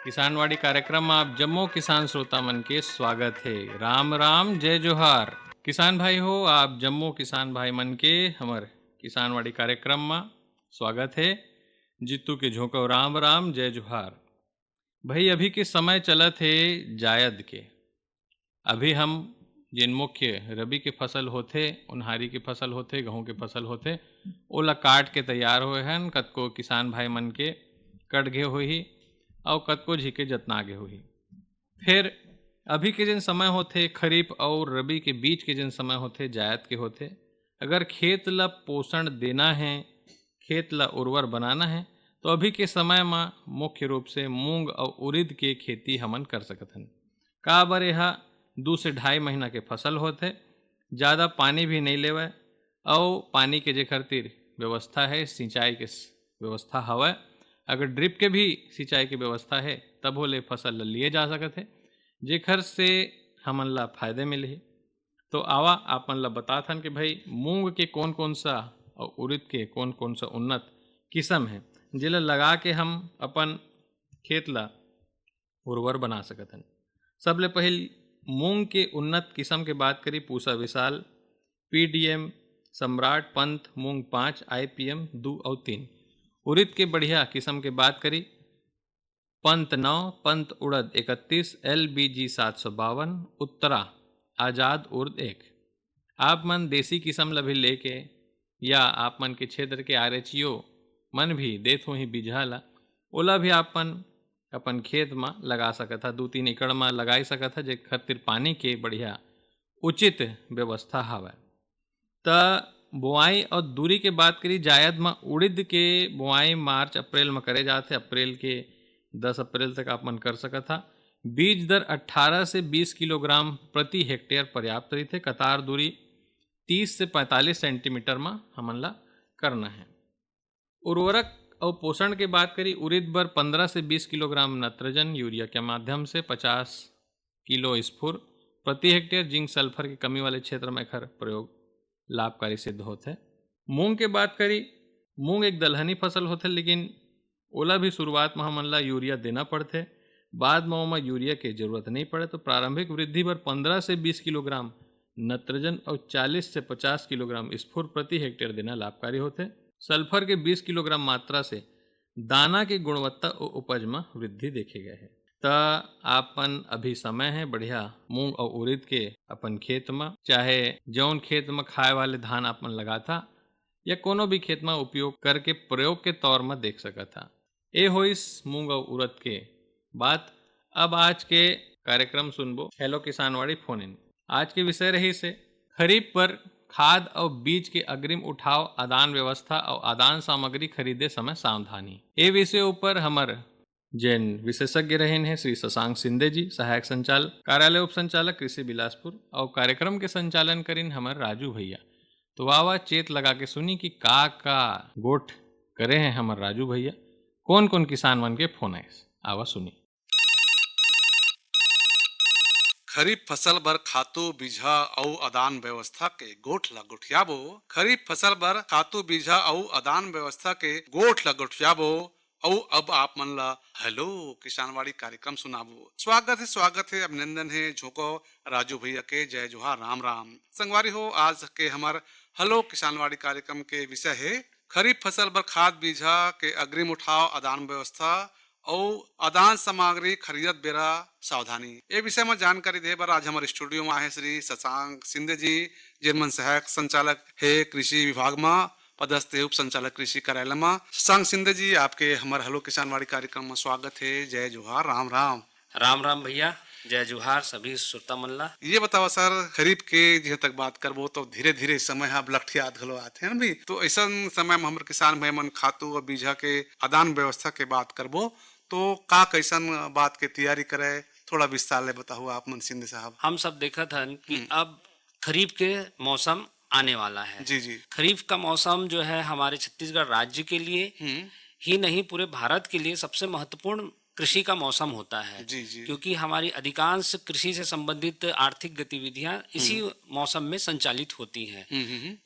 किसानवाड़ी कार्यक्रम में आप जम्मो किसान श्रोता मन के स्वागत है। राम राम जय जोहार। किसान भाई हो, आप जम्मो किसान भाई मन के हमर किसानवाड़ी कार्यक्रम में स्वागत है। जितू के झोंको राम राम जय जोहार। भाई अभी के समय चलत है जायद के। अभी हम जिन मुख्य रबी के फसल होथे, उनहारी के फसल होथे, गेहूं के फसल होथे, ओला काट के तैयार होए हन। कतको किसान भाई मन के कट गे होही और कतको झिके जतना गे होही। फिर अभी के जिन समय होथे खरीफ और रबी के बीच के जिन समय होथे जायद के होथे। अगर खेत ला पोषण देना है, खेत ला उर्वर बनाना है, तो अभी के समय में मुख्य रूप से मूंग और उड़द के खेती हमन कर सकत हन। का बर यह 2 से 2.5 महीना के फसल होथे, ज़्यादा पानी भी नहीं लेवै और पानी के जे खातिर व्यवस्था है, सिंचाई के व्यवस्था हवै। अगर ड्रिप के भी सिंचाई की व्यवस्था है तब होले फसल ला लिए जा सकत है, जेखर से हमन ला फायदे मिलही। तो आवा आपन ला बताथन कि भाई मूंग के कौन कौन सा और उड़द के कौन कौन सा उन्नत किस्म है जेला लगा के हम अपन खेत ला उर्वर बना सकत हन। सबले पहल मूंग के उन्नत किस्म के बात करी पूसा विशाल, पीडीएम, सम्राट, पंथ, मूंग 5, आईपीएम 2 और 3। उड़द के बढ़िया किस्म के बात करी पंत 9, पंत उड़द 31, LBG 752, उत्तरा, आजाद उर्द 1। आप मन देसी किस्म ला भी लेके या आप मन के क्षेत्र के RHO मन भी देत हो ही बीजहा ला, ओला भी आप मन अपन खेत में लगा सकत हा। 2-3 एकड़ में लगाई सकत हा, जे खातिर पानी के बढ़िया उचित व्यवस्था हवै। त बुआई और दूरी के बात करी जायद में उड़द के बुआई मार्च अप्रैल में करे जाते। अप्रैल के 10 अप्रैल तक आप मन कर सकत हा। बीज दर 18 से 20 किलोग्राम प्रति हेक्टेयर पर्याप्त रही थे। कतार दूरी 30 से 45 सेंटीमीटर में हमन ला करना है। उर्वरक और पोषण के बात करी उड़द बर 15 से 20 किलोग्राम नत्रजन यूरिया के माध्यम से 50 किलो स्फुर प्रति हेक्टेयर। जिंक सल्फर की कमी वाले क्षेत्र में एकर प्रयोग लाभकारी सिद्ध होते है। मूंग के बात करी, मूंग एक दलहनी फसल होते, लेकिन ओला भी शुरुआत में हमन ला यूरिया देना पड़ते। बाद में ओमा यूरिया के जरूरत नहीं पड़े। तो प्रारंभिक वृद्धि पर 15 से 20 किलोग्राम नत्रजन और 40 से 50 किलोग्राम स्फुर प्रति हेक्टेयर देना लाभकारी होते। सल्फर के 20 किलोग्राम मात्रा से दाना की गुणवत्ता और उपज में वृद्धि देखे गए है। त आपन अभी समय है बढ़िया मूंग और उड़द के अपन खेत में, चाहे जौन खेत में खाए वाले धान आपन लगा था या कोनो भी खेत में उपयोग करके प्रयोग के तौर में देख सका था। ए होइस मूंग और उड़द के बात। अब आज के कार्यक्रम सुनबो हेलो किसानवाड़ी फोन इन। आज के विषय रही से खरीफ पर खाद और बीज के अग्रिम उठाव, आदान व्यवस्था और आदान सामग्री खरीदे समय सावधानी। ए विषय ऊपर हमर जैन विशेषज्ञ रहे हैं श्री शशांक सिंधे जी, सहायक संचालक कार्यालय उप संचालक कृषि बिलासपुर, और कार्यक्रम के संचालन करीन हमर राजू भैया। तो वावा चेत लगा के सुनी कि का गोठ करे हैं हमर राजू भैया, कौन कौन किसान मन के फोन है। आवा सुनी। खरीफ फसल बर खातू बीजा अउ आदान व्यवस्था के गोठ ला गोठियाबो। खरीफ फसल बर खातू बीजा अउ आदान व्यवस्था के गोठ ला गोठियाबो। अउ अब आप मन ला हेलो किसानवाड़ी कार्यक्रम सुनाबो। स्वागत है, अभिनंदन है झोंको राजू भैया के। जय जोहार, राम राम। संगवारी हो, आज के हमार हेलो किसानवाड़ी कार्यक्रम के विषय है खरीफ फसल बर खाद बीजा के अग्रिम उठाव, आदान व्यवस्था और आदान सामग्री खरीदत बेरा सावधानी। ये विषय में जानकारी दे बर आज हमारे स्टूडियो में आए श्री शशांक सिंधे जी, जिनमन सहायक संचालक है कृषि विभाग में पदस्थ उप संचालक कृषि कार्यालय में। शशांक सिंधे जी, आपके हमारे हेलो किसानवाड़ी कार्यक्रम में स्वागत है। जय जोहार, राम राम। राम राम भैया, जय जोहार सभी श्रोता मन ला। ये बताओ सर, खरीफ के जहाँ तक बात करबो तो धीरे धीरे समय अब लठियात घलो आते हैं भी। तो ऐसा समय में हमारे किसान भाई मन खातू और बीजा के आदान व्यवस्था के बात करबो तो का कैसन बात के तैयारी करे, थोड़ा विस्तार ले बताओ आप मन सिंधे साहब। हम सब देखा था कि अब खरीफ के मौसम आने वाला है। जी जी। खरीफ का मौसम जो है हमारे छत्तीसगढ़ राज्य के लिए ही नहीं पूरे भारत के लिए सबसे महत्वपूर्ण कृषि का मौसम होता है। जी जी। क्योंकि हमारी अधिकांश कृषि से संबंधित आर्थिक गतिविधियां इसी मौसम में संचालित होती हैं।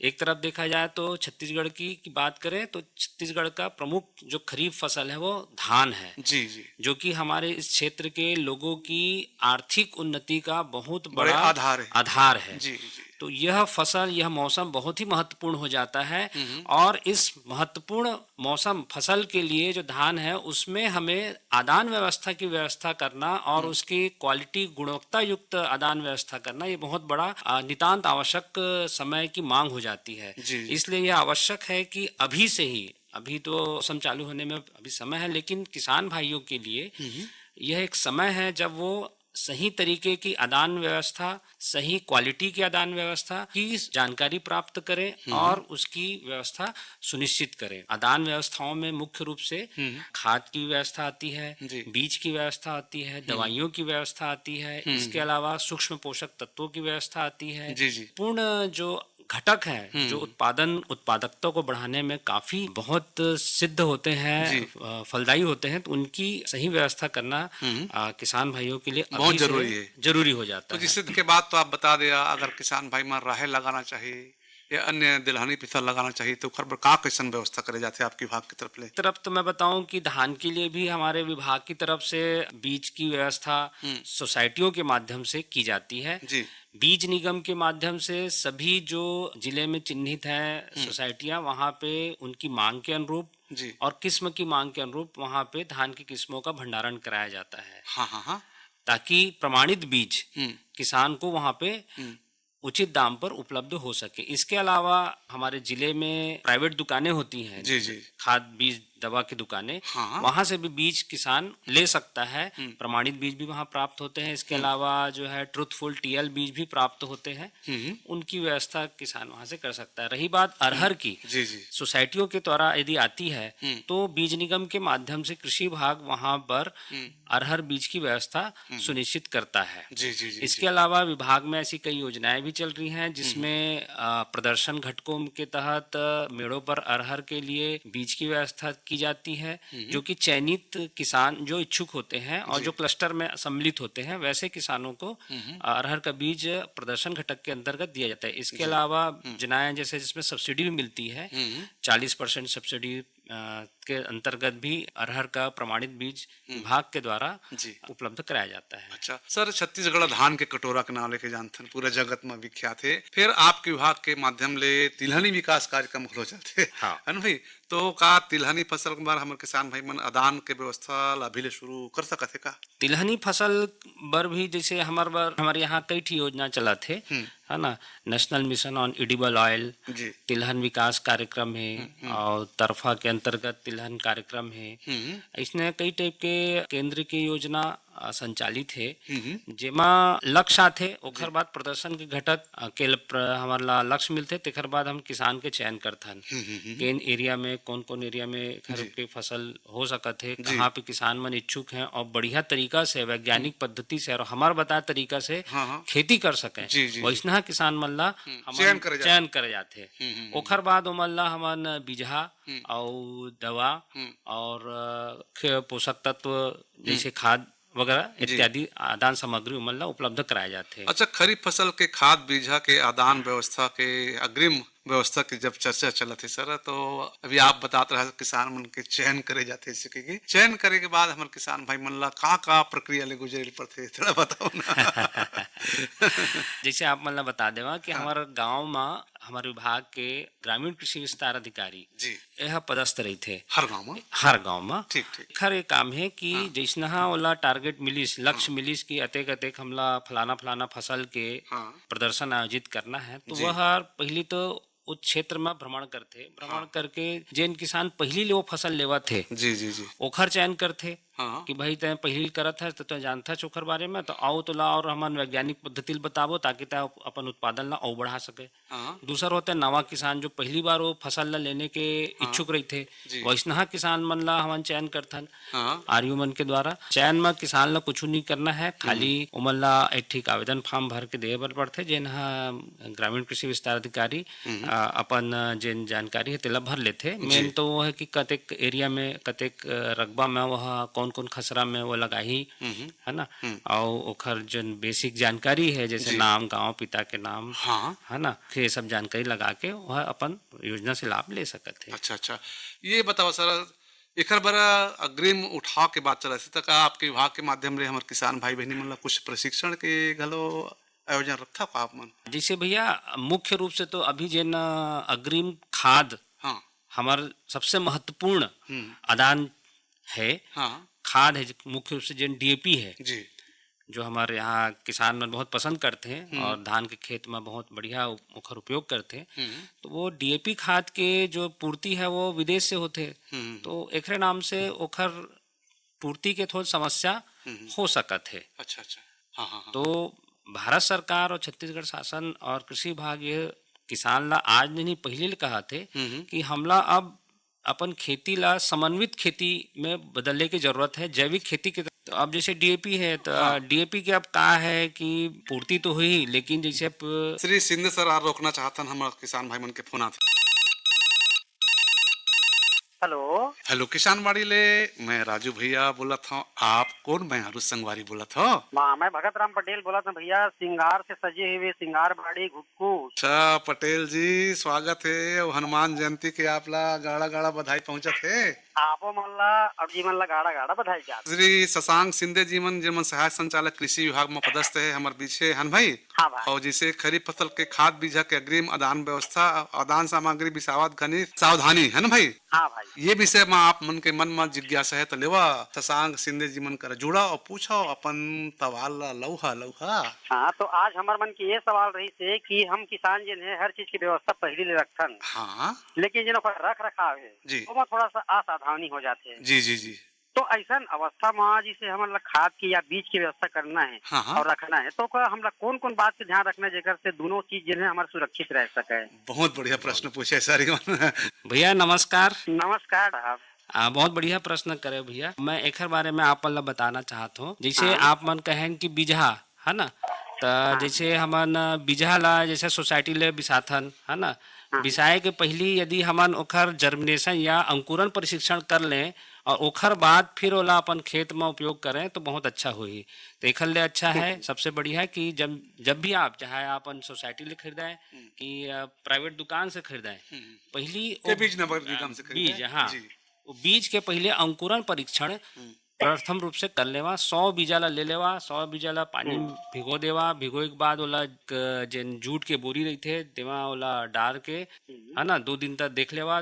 एक तरफ देखा जाए तो छत्तीसगढ़ की बात करें तो छत्तीसगढ़ का प्रमुख जो खरीफ फसल है वो धान है, जी जी। जो कि हमारे इस क्षेत्र के लोगों की आर्थिक उन्नति का बहुत बड़े बड़ा आधार है। आधार है। जी जी। तो यह फसल, यह मौसम बहुत ही महत्वपूर्ण हो जाता है और इस महत्वपूर्ण मौसम फसल के लिए जो धान है उसमें हमें आदान व्यवस्था की व्यवस्था करना और उसकी क्वालिटी गुणवत्ता युक्त आदान व्यवस्था करना ये बहुत बड़ा नितांत आवश्यक समय की मांग हो जाती है। जी। इसलिए यह आवश्यक है कि अभी से ही, अभी तो मौसम चालू होने में अभी समय है, लेकिन किसान भाइयों के लिए यह एक समय है जब वो सही तरीके की आदान व्यवस्था, सही क्वालिटी की आदान व्यवस्था की जानकारी प्राप्त करें और उसकी व्यवस्था सुनिश्चित करें। आदान व्यवस्थाओं में मुख्य रूप से खाद की व्यवस्था आती है, जी। बीज की व्यवस्था आती है, दवाइयों की व्यवस्था आती है, इसके अलावा सूक्ष्म पोषक तत्वों की व्यवस्था आती है। जी जी। पूर्ण जो घटक हैं जो उत्पादकता को बढ़ाने में काफी बहुत सिद्ध होते जी। हैं, फलदायी होते हैं, तो उनकी सही व्यवस्था करना किसान भाइयों के लिए बहुत अभी से जरूरी है। जरूरी हो जाता तो है। जिससे के बाद तो आप बता दिया, अगर किसान भाई मन राहेर लगाना चाहिए या अन्य तिलहनी फसल लगाना चाहिए तो ओकर बर का कैसन व्यवस्था करे जाते आपके विभाग की तरफ ले? तरफ तो मैं बताऊं कि धान के लिए भी हमारे विभाग की तरफ से बीज की व्यवस्था सोसाइटियों के माध्यम से की जाती है। जी। बीज निगम के माध्यम से सभी जो जिले में चिन्हित हैं सोसाइटियां, वहां पे उनकी मांग के अनुरूप जी। और किस्म की मांग के अनुरूप वहां पे धान की किस्मों का भंडारण कराया जाता है, हाँ हाँ हाँ। ताकि प्रमाणित बीज हम्म। किसान को वहां पे उचित दाम पर उपलब्ध हो सके। इसके अलावा हमारे जिले में प्राइवेट दुकानें होती हैं, जी जी। खाद बीज दवा की दुकानें, हाँ। वहां से भी बीज किसान ले सकता है। प्रमाणित बीज भी वहां प्राप्त होते हैं। इसके अलावा जो है ट्रुथफुल टीएल बीज भी प्राप्त होते हैं, उनकी व्यवस्था किसान वहां से कर सकता है। रही बात अरहर की, जी जी। सोसाइटियों के द्वारा यदि आती है तो बीज निगम के माध्यम से कृषि विभाग वहां पर अरहर बीज की व्यवस्था सुनिश्चित करता है। जी जी जी। इसके अलावा विभाग में ऐसी कई योजनाएं भी चल रही हैं जिसमें प्रदर्शन घटकों के तहत मेड़ों पर अरहर के लिए बीज की व्यवस्था की जाती है, जो कि चयनित किसान जो इच्छुक होते हैं और जो क्लस्टर में सम्मिलित होते हैं वैसे किसानों को अरहर का बीज प्रदर्शन घटक के अंतर्गत दिया जाता है। इसके अलावा योजनाएं जैसे जिसमें सब्सिडी भी मिलती है, 40% सब्सिडी के अंतर्गत भी अरहर का प्रमाणित बीज विभाग के द्वारा जी। उपलब्ध कराया जाता है। अच्छा सर, छत्तीसगढ़ धान के कटोरा के नाम लेके जानते हैं, पूरे जगत में विख्यात है। फिर आपके विभाग के माध्यम ले तिलहनी विकास कार्यक्रम हो जाते हाँ। है ना भाई? तो का तिलहनी फसल के बार हमारे किसान भाई मन आदान के व्यवस्था अभी ले शुरू कर सकत है का? तिलहनी फसल बर भी जैसे हमारे यहाँ कई ठी योजना चला थे, है ना। National mission on edible oil, जी। तिलहन विकास कार्यक्रम है और तरफा के अंतर्गत तिलहन कार्यक्रम है। इसने कई टाइप के केंद्र की योजना संचालित है, जेमा लक्ष्य आथे, ओखर बाद प्रदर्शन के घटक के हमारा लक्ष्य मिलते, तेखर बाद हम किसान के चयन करथन केन एरिया में कौन एरिया में घर के फसल हो सकत है, कहाँ पे किसान मन इच्छुक हैं और बढ़िया तरीका से वैज्ञानिक पद्धति से और हमार बताया तरीका से खेती कर सके, वैसना किसान मन ला चयन करे जाते। ओखर बाद ओमन ला हमन बीजहा और दवा और पोषक तत्व जैसे खाद वगैरह इत्यादि आदान सामग्री उमन ला उपलब्ध कराए जाते हैं। अच्छा, खरीफ फसल के खाद बीजा के आदान व्यवस्था के अग्रिम व्यवस्था की जब चर्चा चलत है सर, तो अभी आप बताते रहे किसान मन के चयन करे जाते हैं, चयन करे के बाद हमारे किसान भाई मन ला का प्रक्रिया ले गुजरे पड़ते, थोड़ा बताओ ना। जैसे आप मन ला बता देवा कि हमारे गांव में हमारे विभाग के ग्रामीण कृषि विस्तार अधिकारी जी यह पदस्थ रही थे हर गांव में। ठीक ठीक। खर एक काम है कि जैसना ओला टारगेट मिलिस, लक्ष्य मिलिस कि अतेक अतेक हमला फलाना फसल के प्रदर्शन आयोजित करना है, तो वह पहली तो उस क्षेत्र में भ्रमण करके जेन किसान पहली ले वो फसल लेवा थे जी जी जी ओखर चयन करते कि भाई तय पहली करत है तो जानता है ओखर बारे में, तो आओ तो ला और हमन वैज्ञानिक पद्धति बताबो ताकि तय अपन उत्पादन ला और बढ़ा सके। दूसर होते नवा किसान जो पहली बार वो फसल ला लेने के इच्छुक रही थे, वैसना किसान मन ला हमन चयन करथन आरयू मन के द्वारा। चयन में किसान ला कुछ नहीं करना है, खाली उमन ला एक ठीक आवेदन फॉर्म भर के देवे बर पड़थे, जेन ग्रामीण कृषि विस्तार अधिकारी अपन जेन जानकारी है तेला भर लेते। मेन तो वो है कि कतेक एरिया में कतेक रकबा में वह कौन कौन कौन खसरा में वो लगाही, है ना। और ओखर जो बेसिक जानकारी है जैसे नाम, गांव, पिता के नाम, हाँ। है ना, ये सब जानकारी लगा के वह अपन योजना से लाभ ले सकत है। अच्छा अच्छा, ये बताओ सर, एकर बर अग्रिम उठाव के बात चलत है, तक आपके विभाग के माध्यम ले हमर किसान भाई बहनी मन ला कुछ प्रशिक्षण के घलो आयोजन रखता का आप मन? जैसे भैया मुख्य रूप से तो अभी जेन अग्रिम खाद हाँ। हमार सबसे महत्वपूर्ण आदान है, हाँ खाद है मुख्य रूप से जेन डीएपी है, जी। जो हमारे यहाँ किसान मन बहुत पसंद करते हैं और धान के खेत में बहुत बढ़िया ओखर उपयोग करते हैं। तो वो डीएपी खाद के जो पूर्ति है वो विदेश से होते हैं, तो एकरे नाम से ओखर पूर्ति के थोड़ी समस्या हो सकत है। अच्छा अच्छा, हाँ हाँ हाँ। तो भारत सरकार और छत्तीसगढ़ शासन और कृषि विभाग ये किसान ला आज नहीं पहले कहा थे कि हमला अब अपन खेती ला समन्वित खेती में बदलने की जरूरत है, जैविक खेती के। तो अब जैसे डीएपी है तो डीएपी के अब कहा है कि पूर्ति तो हुई, लेकिन जैसे श्री सिंधे सर आ रोकना चाहतन हमारे किसान भाई मन के फोन आते। हेलो हेलो किसान बाड़ी ले, मैं राजू भैया बोला था। आप कौन? मैं हरू संगवारी बोला था। मैं भगत राम पटेल बोला था भैया, सिंगार से सजे हुए सिंगार बाड़ी घुक्कू। अच्छा पटेल जी, स्वागत है। और हनुमान जयंती के आप ला गाड़ा गाड़ा बधाई पहुंचत है। आपो मन ला अब जी मन ला गाड़ा गाड़ा बधाई जात। श्री शशांक सिंधे जी मन जिमन सहायक संचालक कृषि विभाग में पदस्थ है हमारे पीछे हन भाई। हाँ भाई। और जिसे खरीफ फसल के खाद बीजा के अग्रिम आदान व्यवस्था, आदान सामग्री बिसावत घनित सावधानी है ना भाई। हाँ भाई। ये विषय में आप मन के मन में जिज्ञासा है तो लेवा शशांक सिंधे जी मन कर जुड़ा और पूछो अपन सवाल ला लौहा लौहा। हाँ तो आज हमारे मन की ये सवाल रही से कि हम किसान जिन है हर चीज की व्यवस्था पहले ले रखन, हाँ लेकिन जिन रख रखाव है जी। वो थोड़ा सा असावधानी हो जाते हैं। जी जी जी। तो ऐसा अवस्था में जिसे हमारे खाद की या बीज की व्यवस्था करना है हाँ हाँ। और रखना है, तो हमरा कौन कौन बात के ध्यान रखना है जेकर से दोनों चीज जो है हमारे सुरक्षित रह सके। बहुत बढ़िया प्रश्न पूछे सर। भैया नमस्कार। नमस्कार साहब। बहुत बढ़िया प्रश्न करे भैया। मैं एक बारे में आप ला बताना चाहता हूँ। जैसे आप मन कहें कि बीजहा है ना, तो जैसे हमन बीजहा ला जैसे सोसाइटी ले बिसाथन है ना, बिसाए के पहली यदि हमन ओखर जर्मिनेशन या अंकुरन प्रशिक्षण कर लें और ओखर बाद फिर ओला अपन खेत में उपयोग करें तो बहुत अच्छा होई। तो एक ले अच्छा है, सबसे बढ़िया है कि जब भी आप चाहे अपन सोसाइटी ले खरीदाएं कि प्राइवेट दुकान से खरीदाएं, पहली बीज नंबर निगम से बीज, हाँ, बीज के पहले अंकुरन परीक्षण प्रथम रूप से कर लेवा। 100 बीजा ला ले लेवा, 100 बीजा ला पानी में भिगो देवा। भिगोए के बाद ओला जेन जूट के बोरी रही थे तेमा ओला डाल के है ना 2 दिन तक देख लेवा।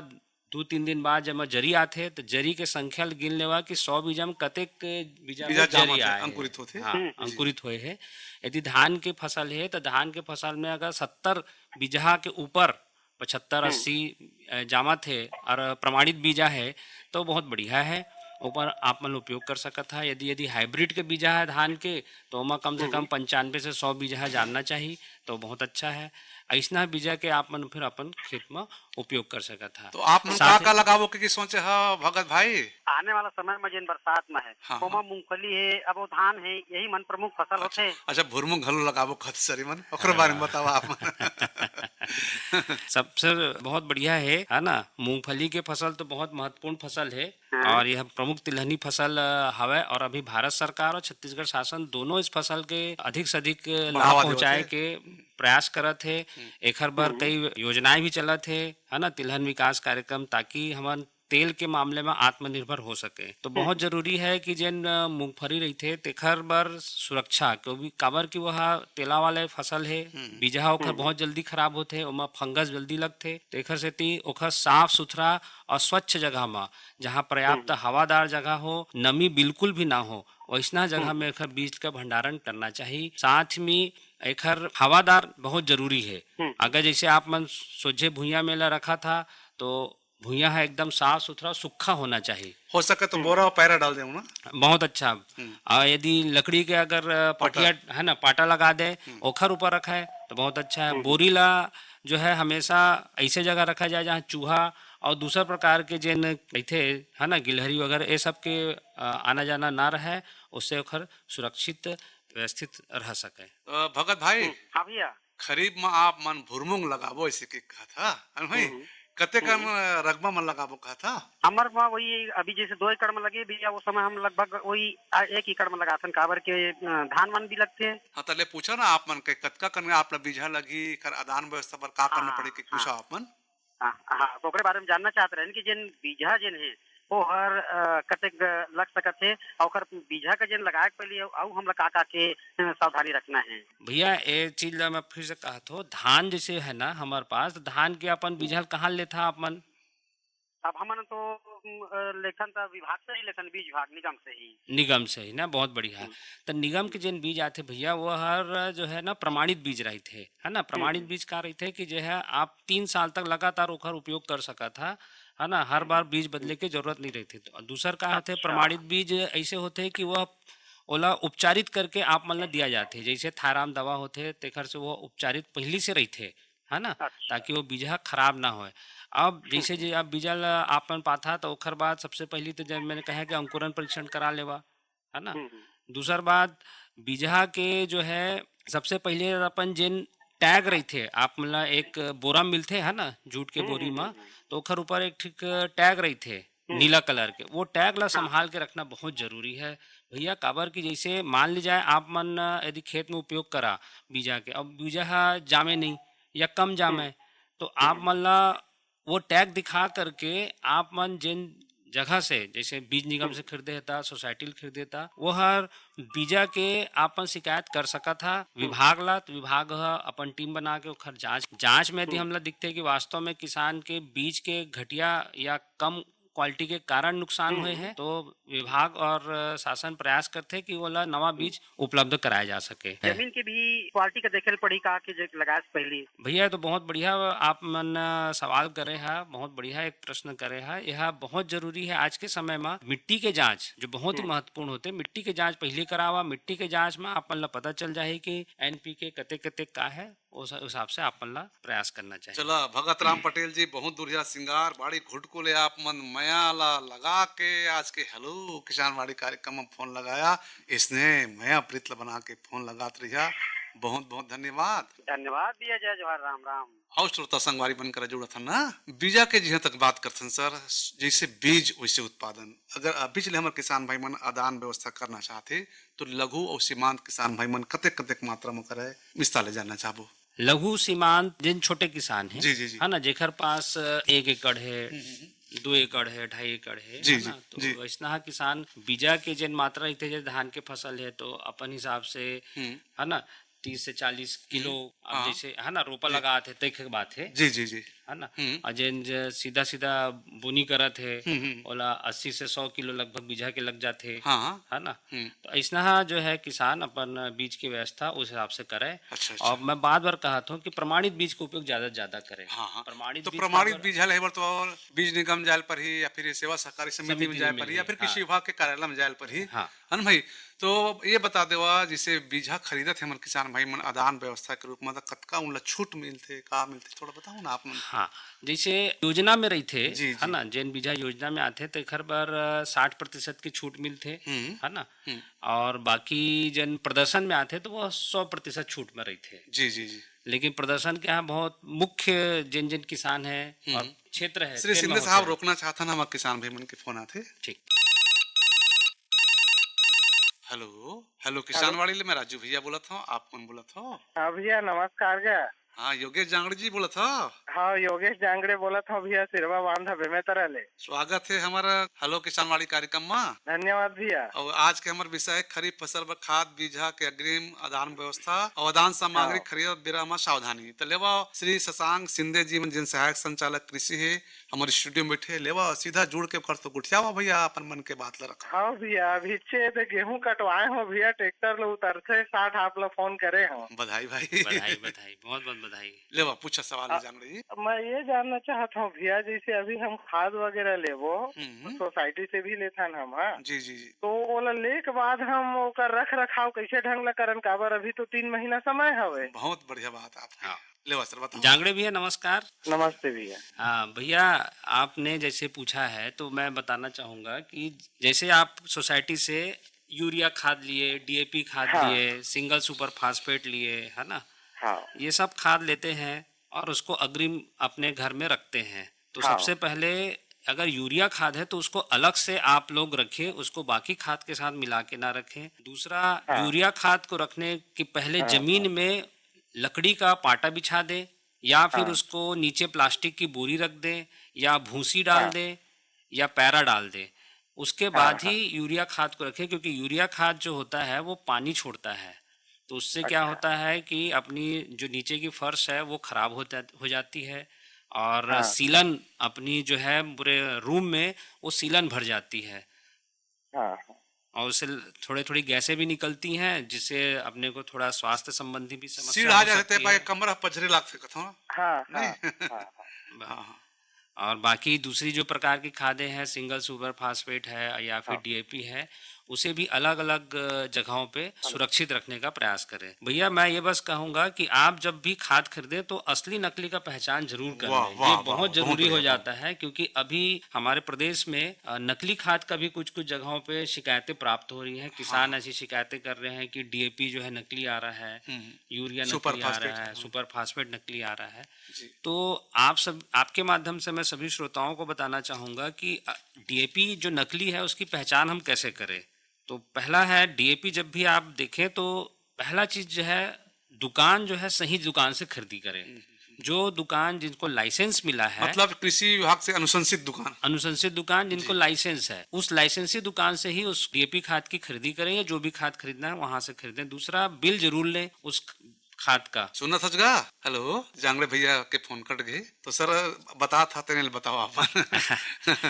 2-3 दिन बाद जब जरी आते तो जरी के संख्या गिन लेवा कि 100 बीजा में कतेक बीजा में जरी आए, अंकुरित होते। हाँ अंकुरित हुए है। यदि धान के फसल है तो धान के फसल में अगर 70 बीजा के ऊपर 75-80 जामा थे और प्रमाणित बीजा है तो बहुत बढ़िया है, ऊपर आप मन उपयोग कर सकता है। यदि हाइब्रिड के बीजा है धान के तो ओमा कम से कम 95 से 100 बीजा जानना चाहिए तो बहुत अच्छा है। ऐसा बीजा के आप मन फिर अपन खेत में उपयोग कर सकता है। तो आप का लगावो के सोचे है भगत भाई? आने वाला समय में जिन बरसात में है, हाँ, ओमा मूंगफली है, अब वो धान है, यही मन प्रमुख फसल होते हैं। अच्छा भुरमुंग घलो लगावो खत सरी मन, ओकर बारे में बताओ आप। सबसे बहुत बढ़िया है ना। मूंगफली के फसल तो बहुत महत्वपूर्ण फसल है और यह प्रमुख तिलहनी फसल हवे और अभी भारत सरकार और छत्तीसगढ़ शासन दोनों इस फसल के अधिक से अधिक लाभ पहुंचाए के प्रयास करत है। एखर बर कई योजनाएं भी चलत है ना, तिलहन विकास कार्यक्रम, ताकि हम तेल के मामले में आत्मनिर्भर हो सके। तो बहुत जरूरी है कि जिन मूंगफली रही थे तेखर बर सुरक्षा, क्योंकि काबर की वह तेला वाले फसल है, बीजा ओखर बहुत जल्दी खराब होते, ओमा फंगस जल्दी लगते। तेखर सेती ओखर साफ सुथरा और स्वच्छ जगह में, जहाँ पर्याप्त हवादार जगह हो, नमी बिल्कुल भी ना हो, वैसना जगह में एखर बीज का भंडारण करना चाहिए। साथ में एखर हवादार बहुत जरूरी है। अगर जैसे आप मन सोझे भुइया में ला रखा था तो भुइया है एकदम साफ सुथरा सूखा होना चाहिए। हो सके तो बोरा और पैरा डाल दें ना, बहुत अच्छा। और यदि लकड़ी के अगर पटिया है ना पाटा लगा दे ओखर ऊपर रखा है तो बहुत अच्छा है। बोरी ला जो है हमेशा ऐसे जगह रखा जाए जहाँ चूहा और दूसरा प्रकार के जिन रहते है ना गिलहरी वगैरह ये सब के आना जाना ना रहे, उससे ओखर सुरक्षित व्यवस्थित रह सके। भगत भाई, हाँ भैया। खरीफ में आप मन भुरमुंग लगावो ऐसे के कहा था भाई, कते कन रकबा मन लगाबो कहा था? हमार वहाँ वही अभी जैसे 2 एकड़ में लगे भैया, वो समय हम लगभग वही 1 एकड़ में लगाथन, काबर के धान मन भी लगते हैं। हाँ तले पूछा ना आप मन के कतका कन आप ला बीजा लगी कर आदान व्यवस्था पर का करना हाँ पड़े के हाँ पूछा आप मन? हाँ हाँ, तो ओकरे बारे में जानना चाहते रहन कि जेन बीजा जेन है वो हर कतेक लग सकत है, और ओकर बीजा का जेन लगाए के पहले अउ हमला का के सावधानी रखना है। भैया ये चीज ला मैं फिर से कहत हो, धान जैसे है ना हमारे पास, तो धान के अपन बीजल कहाँ लेथा आप मन? अब हमन तो लेखन तो विभाग से ही लेखन, बीज विभाग निगम से ही। निगम से ही ना, बहुत बढ़िया। हम्म, तो निगम के जिन बीज आते भैया वो हर जो है ना प्रमाणित बीज रही थे, है ना। प्रमाणित हम्म, बीज का रही थे कि जो है आप 3 साल तक लगातार ओकर उपयोग कर सका था, है ना। हर बार बीज बदले की जरूरत नहीं रहती। तो दूसर का होते अच्छा। प्रमाणित बीज ऐसे होते हैं कि वह ओला उपचारित करके आप मन ला दिया जाते, जैसे थायराम दवा होते तेखर से वो उपचारित पहली से रही थे, है ना, अच्छा। ताकि वो बीजा खराब ना होए। अब जैसे जे अब बीजा ला आप मन पाथा तो ओखर बाद सबसे पहली तो जब मैंने कहा कि अंकुरन परीक्षण करा लेवा, है ना। हम्म, दूसर बात बीजहा के जो है सबसे पहले अपन जिन टैग रही थे आप मतलब एक बोरा मिलते है ना जूट के हम्म, बोरी हम्म, में, हम्म, तो ओखर ऊपर एक ठीक टैग रही थे हम्म, नीला कलर के, वो टैग ला हाँ संभाल के रखना बहुत जरूरी है भैया। काबर की जैसे मान ली जाए आप मन यदि खेत में उपयोग करा बीजा के, अब बीजा हा जामे नहीं या कम हम्म, जामे, तो आप हम्म, मन ला वो टैग दिखा करके आप मन जिन जगह से जैसे बीज निगम से खरीदे था, सोसाइटी ले खरीदे था, वो हर बीजा के आपन शिकायत कर सका था हम्म, विभाग ला। तो विभाग ह अपन टीम बना के ओखर जांच जांच में यदि हम्म, हमला दिखते कि वास्तव में किसान के बीज के घटिया या कम क्वालिटी के कारण नुकसान हुए हम्म। हैं, तो विभाग और शासन प्रयास करते कि वो ला नवा बीज उपलब्ध कराया जा सके है। जमीन के भी क्वालिटी का देखे पड़ी का कि जे लगाए से पहले। भैया ये तो बहुत बढ़िया आप मन सवाल करे है, बहुत बढ़िया एक प्रश्न करे है। यह बहुत जरूरी है आज के समय में। मिट्टी के जांच जो बहुत ही हम्म, महत्वपूर्ण होते, मिट्टी के जांच पहले करावा। मिट्टी के जांच में आपन ला पता चल जाए कि एनपीके कते कते का है, उस हिसाब से आपन ला प्रयास करना चाहिए। चला भगत राम पटेल जी बहुत दुरिया सिंगार बाड़ी घुटको ले आप मन मया ला लगा के आज के हेलो किसान बाड़ी कार्यक्रम में फोन लगाया, इसने मया प्रीत ला बना के फोन लगात रहिया। बहुत बहुत धन्यवाद। धन्यवाद भैया, जय जोहार, राम राम। और श्रोता संगवारी बनकर जुड़ा था ना बीजा के जिहाँ तक बात करथन सर, जैसे बीज वैसे उत्पादन। अगर अभी चले हमारे किसान भाई मन आदान व्यवस्था करना चाहते तो लघु और सीमांत किसान भाई मन कतेक कतेक मात्रा में करे विस्तार ले जानना चाहबो। लघु सीमांत जिन छोटे किसान हैं, जी जी जी है ना, जेकर पास 1 एकड़ है, 2 एकड़ है, 2.5 एकड़ है, जी है जी ना, जी। तो वैसना किसान बीजा के जिन मात्रा रहते जैसे धान के फसल है तो अपन हिसाब से, है ना, 30 से 40 किलो। अब हाँ जैसे है ना रोपा जी लगा थे तय के बात है जी जी जी। है ना। हम्म और जिन सीधा सीधा बुनी करत है हम्म। ओला 80 से 100 किलो लगभग बीजा के लग जाते, हाँ हाँ। है ना। हम्म। तो ऐसा जो है किसान अपन बीज की व्यवस्था उस हिसाब से करे। अच्छा और अच्छा। मैं बार बार कहा था कि प्रमाणित बीज का उपयोग ज्यादा से ज्यादा करें। हाँ हाँ। प्रमाणित तो बीज प्रमाणित काबर? बीज है तो बीज निगम जायल पर ही या फिर सेवा सहकारी समिति में जाए पर ही या फिर हाँ कृषि विभाग के कार्यालय में जायल पर ही, हाँ है ना भाई। तो ये बता देवा जैसे बीजा खरीदत है मन किसान भाई मन आदान व्यवस्था के रूप में तो कतका उनला छूट मिलते का मिलते थोड़ा बताओ ना आप मन। हाँ, जैसे योजना में रही थे, जी है जी। ना, जैन बीजा योजना में आते तो खर बार 60% की छूट मिलते, है ना। हम्म। और बाकी जन प्रदर्शन में आते तो वो 100% छूट में रही थे। जी जी जी। लेकिन प्रदर्शन के यहाँ बहुत मुख्य जिन जिन किसान है और क्षेत्र है श्री तेन में सिंधे होते साहब हैं। रोकना चाहता ना हमारे किसान भाई मन के फोन आते। ठीक। हेलो हेलो किसान वाड़ी ले मैं राजू भैया बोला था, आप कौन बोला था? हाँ भैया नमस्कार गा। हाँ योगेश जांगड़ जी बोला था। हाँ योगेश जांगड़े बोला था भैया, सिरवा बांधा में तरह ले। स्वागत है हमारा हेलो किसान वाड़ी कार्यक्रम में। धन्यवाद भैया। और आज के हमारे विषय खरीफ फसल पर खाद बीजा के अग्रिम आदान व्यवस्था और आदान सामग्री हाँ। खरीद बिरा में सावधानी। तो लेवा श्री शशांक सिंधे जी जिन सहायक संचालक कृषि है हमारे स्टूडियो में बैठे, लेवा सीधा जुड़ के कर तो गुठियावा भैया अपन मन के बात ला रखा। हाँ भैया अभी तो गेहूं कटवाए हो भैया, ट्रैक्टर लो उतर से 60 आप लोग फोन करे हो। बधाई भाई। बधाई बधाई, बहुत बहुत बधाई। लेवा पूछा सवाल है जांगड़े जी। मैं ये जानना चाहता हूँ भैया, जैसे अभी हम खाद वगैरह लेवो हम्म। सोसाइटी से भी लेथन हम, हाँ, जी जी जी। तो ओला ले के बाद हम ओकर रख रखाव कैसे ढंग ला करन, काबर अभी तो 3 महीना समय हवे। बहुत बढ़िया बात आपकी। हाँ। लेवा सर बताओ। जांगड़े भैया नमस्कार। नमस्ते भैया। हाँ भैया, आपने जैसे पूछा है तो मैं बताना चाहूँगा कि जैसे आप सोसाइटी से यूरिया खाद लिए, डीएपी खाद हाँ। लिए, सिंगल सुपर फास्फेट लिए, है ना, हाँ ये सब खाद लेते हैं और उसको अग्रिम अपने घर में रखते हैं, तो हाँ। सबसे पहले अगर यूरिया खाद है तो उसको अलग से आप लोग रखें, उसको बाकी खाद के साथ मिला के ना रखें। दूसरा, हाँ। यूरिया खाद को रखने के पहले हाँ, जमीन में लकड़ी का पाटा बिछा दें, या फिर हाँ। उसको नीचे प्लास्टिक की बोरी रख दें, या भूसी डाल हाँ। दें, या पैरा डाल दें। उसके हाँ, बाद हाँ। ही यूरिया खाद को रखें, क्योंकि यूरिया खाद जो होता है वो पानी छोड़ता है। तो उससे क्या अच्छा। होता है कि अपनी जो नीचे की फर्श है वो खराब हो जाती है, और हाँ। सीलन अपनी जो है पूरे रूम में वो सीलन भर जाती है, हाँ। और उससे थोड़ी थोड़ी गैसें भी निकलती हैं, जिससे अपने को थोड़ा स्वास्थ्य संबंधी भी सीढ़ समस्या आ हो जाते सकती पाए है। कमरा पजरे लाग सकत हो हाँ। नहीं हाँ। हाँ। हाँ हाँ और बाकी दूसरी जो प्रकार की खादें हैं, सिंगल सुपर फास्फेट है या फिर हाँ। डीएपी है, उसे भी अलग अलग जगहों पे सुरक्षित रखने का प्रयास करें। भैया मैं ये बस कहूंगा कि आप जब भी खाद खरीदें तो असली नकली का पहचान जरूर कर वाह, लें। वाह, ये वाह, बहुत बहुत जरूरी हो बढ़िया, जाता है, क्योंकि अभी हमारे प्रदेश में नकली खाद का भी कुछ कुछ जगहों पे शिकायतें प्राप्त हो रही हैं। किसान ऐसी शिकायतें कर रहे हैं कि डीएपी जो है नकली आ रहा है, यूरिया सुपर नकली आ फास्फेट, रहा है, सुपर फास्फेट नकली आ रहा है। जी। तो आपके माध्यम से मैं सभी श्रोताओं को बताना चाहूँगा कि डीएपी जो नकली है उसकी पहचान हम कैसे करें। तो पहला है, डीएपी जब भी आप देखें तो पहला चीज़ जो है, दुकान जो है सही दुकान से खरीदी करें। जो दुकान जिनको लाइसेंस मिला है, मतलब कृषि विभाग से अनुशंसित दुकान। अनुशंसित दुकान जिनको लाइसेंस है, उस लाइसेंसी दुकान से ही उस डीएपी खाद की खरीदी करें, या जो भी खाद खरीदना है वहां से खरीदें। दूसरा, बिल जरूर लें उस खाद का। सुनना सचगा। हेलो, जांगड़े भैया के फोन कट गए तो सर बता था तेने बताओ आप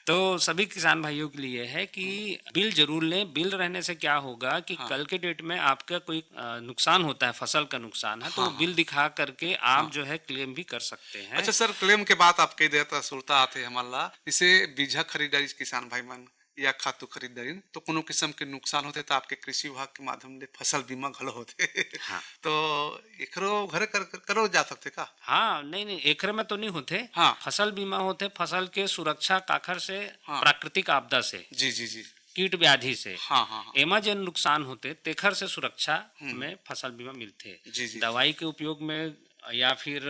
तो सभी किसान भाइयों के लिए है कि बिल जरूर लें। बिल रहने से क्या होगा कि कल के डेट में आपका कोई नुकसान होता है, फसल का नुकसान है, तो बिल दिखा करके आप जो है क्लेम भी कर सकते हैं। अच्छा सर, क्लेम के बाद आप कह देता सुनता आते हमारा इसे बीजा खरीदारी किसान भाई मन या खातू खरीदारी तो कोनो किस्म के नुकसान होते तो आपके कृषि विभाग के माध्यम से फसल बीमा घलो होते हाँ। तो एकरो घरे करो जा सकते का। हाँ, नहीं नहीं, एकरे में तो नहीं होते। हाँ। फसल बीमा होते फसल के सुरक्षा काखर से, हाँ। प्राकृतिक आपदा से, जी जी जी। कीट व्याधि से, हाँ हाँ हाँ। एमा जो नुकसान होते तेखर से सुरक्षा में फसल बीमा मिलते। जी, जी। दवाई के उपयोग में या फिर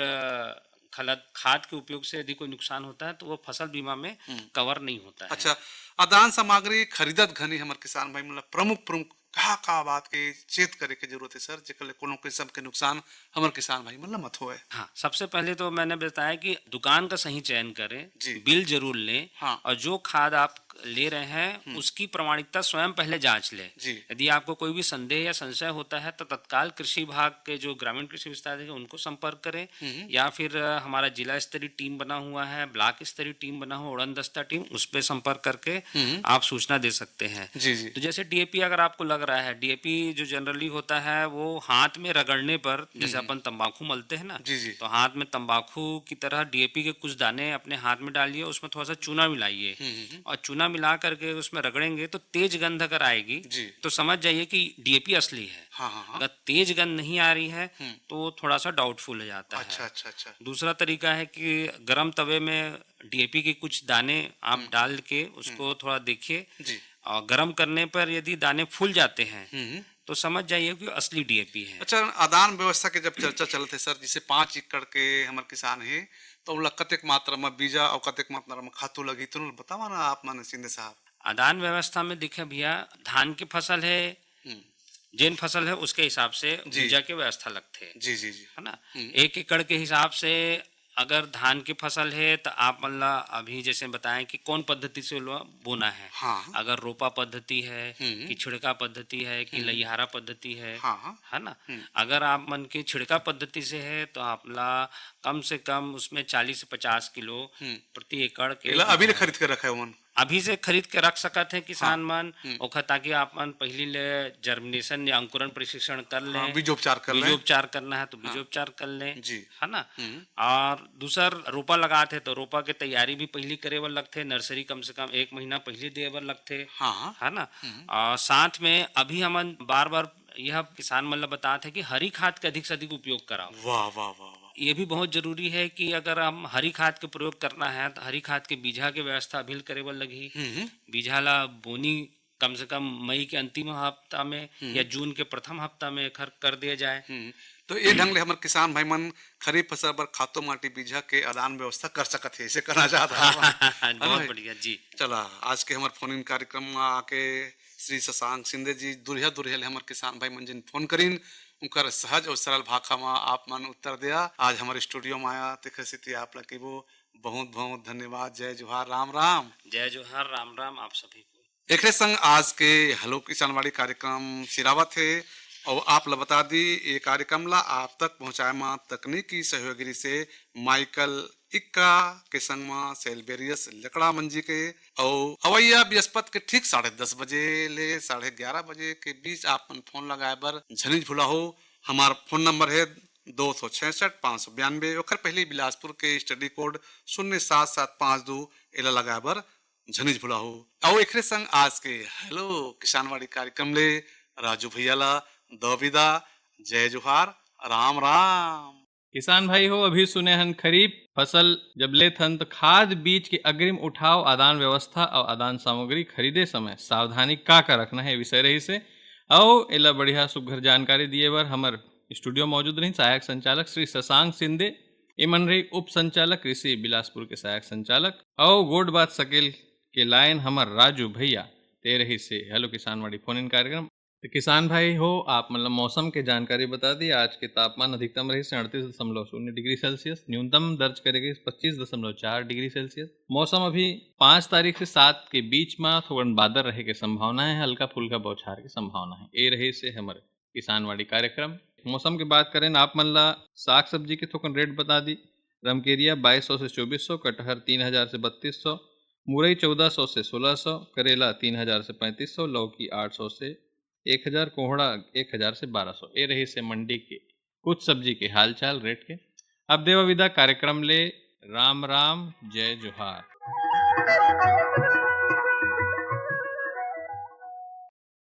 खाद के उपयोग से यदि कोई नुकसान होता है तो वो फसल बीमा में कवर नहीं होता है। अच्छा, आदान सामग्री खरीदत घनी हमर किसान भाई मतलब प्रमुख का बात के चेत करे के जरूरत है सर, जेकर कोनो किस्म के नुकसान हमर किसान भाई मतलब मत होए। हाँ, सबसे पहले तो मैंने बताया कि दुकान का सही चयन करें, जी। बिल जरूर लें, हाँ। और जो खाद आप ले रहे हैं उसकी प्रामाणिकता स्वयं पहले जांच लें। जी। यदि आपको कोई भी संदेह या संशय होता है तो तत्काल कृषि विभाग के जो ग्रामीण कृषि विस्तार है उनको संपर्क करें, या फिर हमारा जिला स्तरीय टीम बना हुआ है, ब्लॉक स्तरीय टीम बना हुआ, उड़न दस्ता टीम, उस पर संपर्क करके आप सूचना दे सकते हैं। जी जी। तो जैसे डीएपी अगर आपको लग रहा है, डीएपी जो जनरली होता है वो हाथ में रगड़ने पर, जैसे अपन तंबाकू मलते हैं ना, जी, जी। तो हाथ में तंबाकू की तरह डीएपी के कुछ दाने अपने हाथ में डालिए, उसमें थोड़ा सा चूना मिलाइए, और चूना मिला करके उसमें रगड़ेंगे तो तेज गंध अगर आएगी जी। तो समझ जाइए कि डीएपी असली है। हाँ हाँ हाँ। अगर तेज गंध नहीं आ रही है तो थोड़ा सा डाउटफुल हो जाता है। अच्छा अच्छा अच्छा। दूसरा तरीका है कि गरम तवे में डीएपी के कुछ दाने आप डाल के उसको थोड़ा देखिए, जी। और गरम करने पर यदि दाने फूल जाते हैं तो समझ जाइए कि असली डीएपी है। अच्छा, आदान व्यवस्था के जब चर्चा चलते सर, जिसे 5 एकड़ के हमारे किसान है तो उनला कतेक मात्रा में बीजा और कतेक मात्रा में खातू लगी तो बतावा ना आप माने सिंधे साहब। आदान व्यवस्था में देखे भैया, धान की फसल है, जैन फसल है, उसके हिसाब से जी। बीजा के व्यवस्था लगते हैं, जी जी जी। है ना। 1 एकड़ के हिसाब से अगर धान की फसल है तो आप मतलब अभी जैसे बताएं कि कौन पद्धति से बोना है। हाँ। अगर रोपा पद्धति है कि छिड़का पद्धति है कि लइहारा पद्धति है, हाँ। है ना। अगर आप मन की छिड़का पद्धति से है तो आप कम से कम उसमें 40 से 50 किलो प्रति एकड़ के अभी ले खरीद के रखा है मन। अभी से खरीद के रख सकत है किसान मन, ओखर ताकि आप मन पहली ले जर्मिनेशन या अंकुरण प्रशिक्षण कर लें। हाँ, बीजोपचार कर लें। बीजोपचार करना है तो बीजोपचार कर लें, जी। है ना। और दूसर रोपा लगाते तो रोपा के तैयारी भी पहली करे बर लगते, नर्सरी कम से कम 1 महीना पहले दे बर लगते, हाँ। है ना। और साथ में अभी हम बार बार यह किसान मतलब बताते हैं कि हरी खाद का अधिक से अधिक उपयोग कराओ। वाह वाह वाह। ये भी बहुत जरूरी है कि अगर हम हरी खाद के प्रयोग करना है तो हरी खाद के बीजा के व्यवस्था अभी करे बर लगी। बीजा ला बोनी कम से कम मई के अंतिम हफ्ता में या जून के प्रथम हफ्ता में कर दिया जाए। तो ये ढंग ले हमर किसान भाई मन खरीफ फसल बर खातो माटी बीजा के आदान व्यवस्था कर सकत है, इसे करना चाहता है बहुत बढ़िया जी। चला आज के हमार फोन इन कार्यक्रम में आके श्री शशांक सिंधे जी दुरिया दुरिया ले हमार किसान भाई मन जिन फोन करीन उनकर सहज और सरल भाषा में आप मन उत्तर दिया आज हमारे स्टूडियो में आया तेखर सिद्धि आप लगे वो बहुत बहुत धन्यवाद। जय जोहार, राम राम। जय जोहार, राम राम आप सभी को। एक संग आज के हेलो किसानवाड़ी कार्यक्रम सिरावत है और आप ला बता दी ये कार्यक्रम ला आप तक पहुंचाए में तकनीकी सहयोगी से माइकल इक्का के संग में सेलबेरियस लकड़ा मंजी के और अवैया बृहस्पत के ठीक 10:30 बजे ले 11:30 बजे के बीच आप फोन लगाए बर झनिज भूला हो। हमारा फोन नंबर है 266-592 ओकर पहले बिलासपुर के स्टडी कोड 07752 एला लगाए बर झनिज भूला हो। और एक संग आज के हेलो किसानवाड़ी कार्यक्रम ले राजू भैया ला दो विदा। जय जोहार, राम राम। किसान भाई हो अभी सुने हन खरीफ फसल जब ले थन तो खाद बीज के अग्रिम उठाव आदान व्यवस्था और आदान सामग्री खरीदे समय सावधानी का रखना है विषय रही से और एला बढ़िया सुघर जानकारी दिए बर हमर स्टूडियो मौजूद रही सहायक संचालक श्री शशांक सिंधे, इमन रही उप संचालक कृषि बिलासपुर के सहायक संचालक और गोड बात सकेल के लाइन हमर राजू भैया ते रही से हेलो किसानवाड़ी फोन इन कार्यक्रम। तो किसान भाई हो आप मतलब मौसम के जानकारी बता दी। आज के तापमान अधिकतम रही 38.0 डिग्री सेल्सियस, न्यूनतम दर्ज करेगी 25.4 डिग्री सेल्सियस। मौसम अभी 5 तारीख से 7 के बीच में थोड़ा बादल रहे के संभावना है, हल्का फुल्का बौछार की संभावना है। ये रही से हमारे किसानवाड़ी कार्यक्रम। मौसम की बात करें आप मन ला साग सब्जी के थोकन रेट बता दी। रमकेरिया 2200 से 2400, कटहर 3000 से 3200, मुरई 1400 से 1600, करेला 3000 से 3500, लौकी 800 से 1000, कोहड़ा 1000 से 1200। ये रही से मंडी के कुछ सब्जी के हालचाल रेट के। अब देवा विदा कार्यक्रम ले राम राम, जय जोहार।